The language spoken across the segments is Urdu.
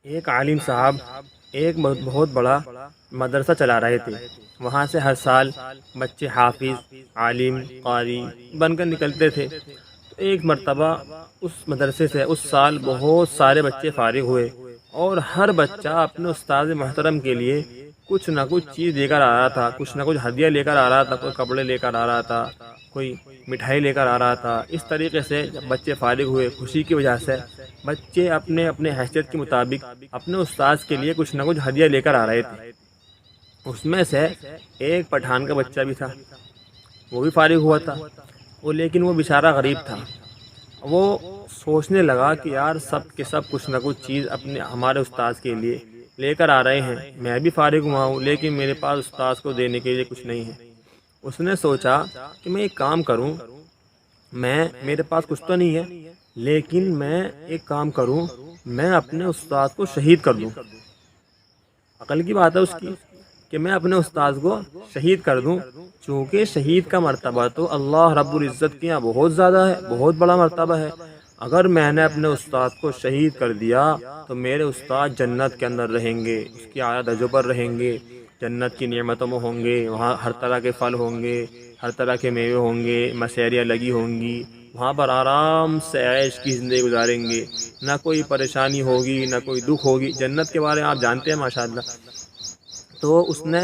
ایک عالم صاحب ایک بہت بڑا مدرسہ چلا رہے تھے۔ وہاں سے ہر سال بچے حافظ، عالم، قاری بن کر نکلتے تھے۔ تو ایک مرتبہ اس مدرسے سے اس سال بہت سارے بچے فارغ ہوئے، اور ہر بچہ اپنے استاد محترم کے لیے کچھ نہ کچھ چیز لے کر آ رہا تھا، کچھ نہ کچھ ہدیہ لے کر آ رہا تھا، کوئی کپڑے لے کر آ رہا تھا، کوئی مٹھائی لے کر آ رہا تھا۔ اس طریقے سے جب بچے فارغ ہوئے، خوشی کی وجہ سے بچے اپنے اپنے حیثیت کے مطابق اپنے استاد کے لیے کچھ نہ کچھ ہدیہ لے کر آ رہے تھے۔ اس میں سے ایک پٹھان کا بچہ بھی تھا، وہ بھی فارغ ہوا تھا، لیکن وہ بیچارہ غریب تھا۔ وہ سوچنے لگا کہ یار سب کے سب کچھ نہ کچھ چیز اپنے ہمارے استاد کے لیے لے کر آ رہے ہیں، میں بھی فارغ ہوا ہوں لیکن میرے پاس استاد کو دینے کے لیے کچھ نہیں ہے۔ اس نے سوچا کہ میں ایک کام کروں، میرے پاس کچھ تو نہیں ہے، لیکن میں ایک کام کروں، میں اپنے استاد کو شہید کر دوں۔ عقل کی بات ہے اس کی کہ میں اپنے استاد کو شہید کر دوں، چونکہ شہید کا مرتبہ تو اللہ رب العزت کے یہاں بہت زیادہ ہے، بہت بڑا مرتبہ ہے۔ اگر میں نے اپنے استاد کو شہید کر دیا تو میرے استاد جنت کے اندر رہیں گے، اس کی اعلیٰ درجوں پر رہیں گے، جنت کی نعمتوں میں ہوں گے، وہاں ہر طرح کے پھل ہوں گے، ہر طرح کے میوے ہوں گے، مسحریاں لگی ہوں گی، وہاں پر آرام سے عیش کی زندگی گزاریں گے، نہ کوئی پریشانی ہوگی، نہ کوئی دکھ ہوگی۔ جنت کے بارے میں آپ جانتے ہیں ماشاءاللہ۔ تو اس نے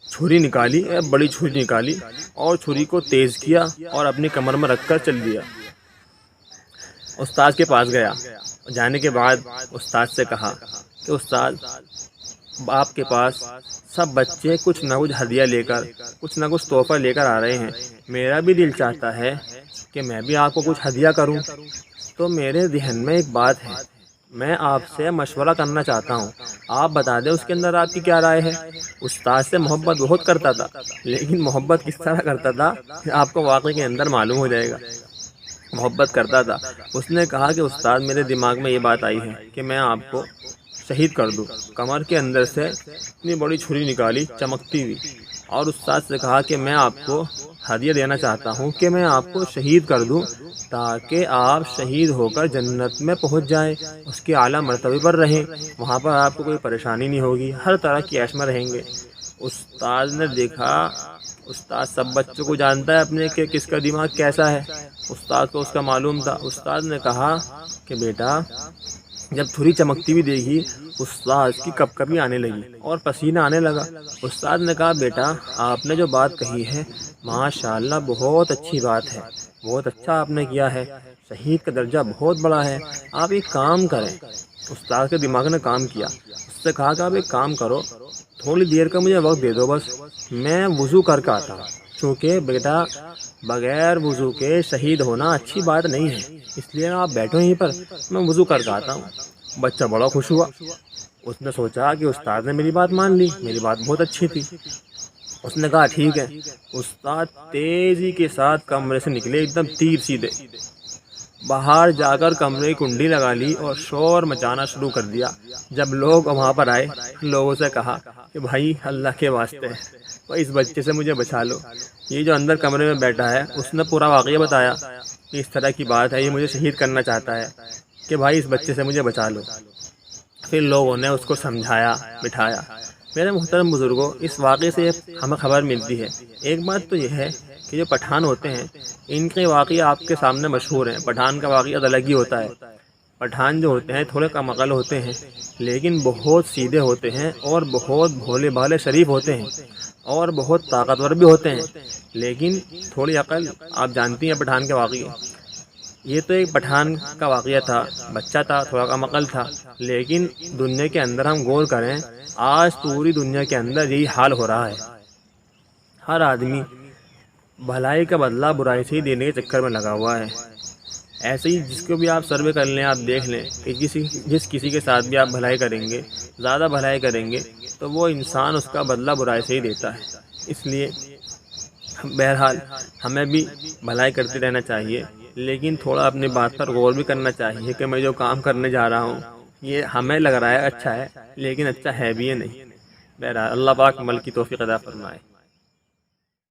چھری نکالی، بڑی چھری نکالی، اور چھری کو تیز کیا اور اپنی کمر میں رکھ کر چل دیا۔ استاد کے پاس گیا، جانے کے بعد استاد سے کہا کہ استاد، آپ کے پاس سب بچے کچھ نہ کچھ ہدیہ لے کر، کچھ نہ کچھ تحفہ لے کر آ رہے ہیں، میرا بھی دل چاہتا ہے کہ میں بھی آپ کو کچھ ہدیہ کروں۔ تو میرے ذہن میں ایک بات ہے، میں آپ سے مشورہ کرنا چاہتا ہوں، آپ بتا دیں اس کے اندر آپ کی کیا رائے ہے۔ استاد سے محبت بہت کرتا تھا، لیکن محبت کس طرح کرتا تھا کہ آپ کو واقعی کے اندر معلوم ہو جائے گا۔ محبت کرتا تھا۔ اس نے کہا کہ استاد، میرے دماغ میں یہ بات آئی ہے کہ میں آپ کو شہید کر دوں۔ کمر کے اندر سے اتنی بڑی چھری نکالی چمکتی ہوئی، اور استاد سے کہا کہ میں آپ کو ہدیہ دینا چاہتا ہوں کہ میں آپ کو شہید کر دوں، تاکہ آپ شہید ہو کر جنت میں پہنچ جائیں، اس کے اعلیٰ مرتبے پر رہیں، وہاں پر آپ کو کوئی پریشانی نہیں ہوگی، ہر طرح کی عیش میں رہیں گے۔ استاد نے دیکھا، استاد سب بچوں کو جانتا ہے اپنے کہ کس کا دماغ کیسا ہے، استاد کو اس کا معلوم تھا۔ استاد نے کہا کہ بیٹا، جب چھری چمکتی ہوئی دیکھی، استاد کی کپ کپی آنے لگی اور پسینہ آنے لگا۔ استاد نے کہا بیٹا، آپ نے جو بات کہی ہے ماشاءاللہ بہت اچھی بات ہے، بہت اچھا آپ نے کیا ہے، شہید کا درجہ بہت بڑا ہے، آپ ایک کام کریں۔ استاد کے دماغ نے کام کیا، اس سے کہا کہ آپ ایک کام کرو، تھوڑی دیر کا مجھے وقت دے دو، بس میں وضو کر کے آتا ہوں، چونکہ بیٹا بغیر وضو کے شہید ہونا اچھی بات نہیں ہے، اس لیے آپ بیٹھو یہیں پر، میں وضو کر کے آتا ہوں۔ بچہ بڑا خوش ہوا، اس نے سوچا کہ استاد نے میری بات مان لی، میری بات بہت اچھی تھی۔ اس نے کہا ٹھیک ہے۔ استاد تیزی کے ساتھ کمرے سے نکلے، ایک دم تیر سیدھے، باہر جا کر کمرے کی کنڈی لگا لی اور شور مچانا شروع کر دیا۔ جب لوگ وہاں پر آئے، لوگوں سے کہا کہ بھائی اللہ کے واسطے بھائی اس بچے سے مجھے بچا لو، یہ جو اندر کمرے میں بیٹھا ہے اس نے پورا واقعہ بتایا کہ اس طرح کی بات ہے، یہ مجھے شہید کرنا چاہتا ہے، کہ بھائی اس بچے سے مجھے بچا لو۔ پھر لوگوں نے اس کو سمجھایا، بٹھایا۔ میرے محترم بزرگوں، اس واقعے سے ہمیں خبر ملتی ہے، ایک بات تو یہ ہے کہ جو پٹھان ہوتے ہیں ان کے واقعہ آپ کے سامنے مشہور ہیں۔ پٹھان کا واقعہ الگ ہی ہوتا ہے۔ پٹھان جو ہوتے ہیں تھوڑے کم عقل ہوتے ہیں، لیکن بہت سیدھے ہوتے ہیں، اور بہت بھولے بھالے شریف ہوتے ہیں، اور بہت طاقتور بھی ہوتے ہیں، لیکن تھوڑی عقل آپ جانتی ہیں پٹھان کے واقعے۔ یہ تو ایک پٹھان کا واقعہ تھا، بچہ تھا، تھوڑا کم عقل تھا، لیکن دنیا کے اندر ہم غور کریں، آج پوری دنیا کے اندر یہی حال ہو رہا ہے۔ ہر آدمی بھلائی کا بدلہ برائی سے ہی دینے کے چکر میں لگا ہوا ہے۔ ایسے ہی جس کو بھی آپ سروے کر لیں، آپ دیکھ لیں کہ جس کسی کے ساتھ بھی آپ بھلائی کریں گے، زیادہ بھلائی کریں گے، تو وہ انسان اس کا بدلہ برائی سے ہی دیتا ہے۔ اس لیے بہرحال ہمیں بھی بھلائی کرتے رہنا چاہیے، لیکن تھوڑا اپنی بات پر غور بھی کرنا چاہیے کہ میں جو کام کرنے جا رہا ہوں یہ ہمیں لگ رہا ہے اچھا ہے، لیکن اچھا ہے بھی یا نہیں۔ بہرحال اللہ پاک عمل کی توفیق عطا فرمائے۔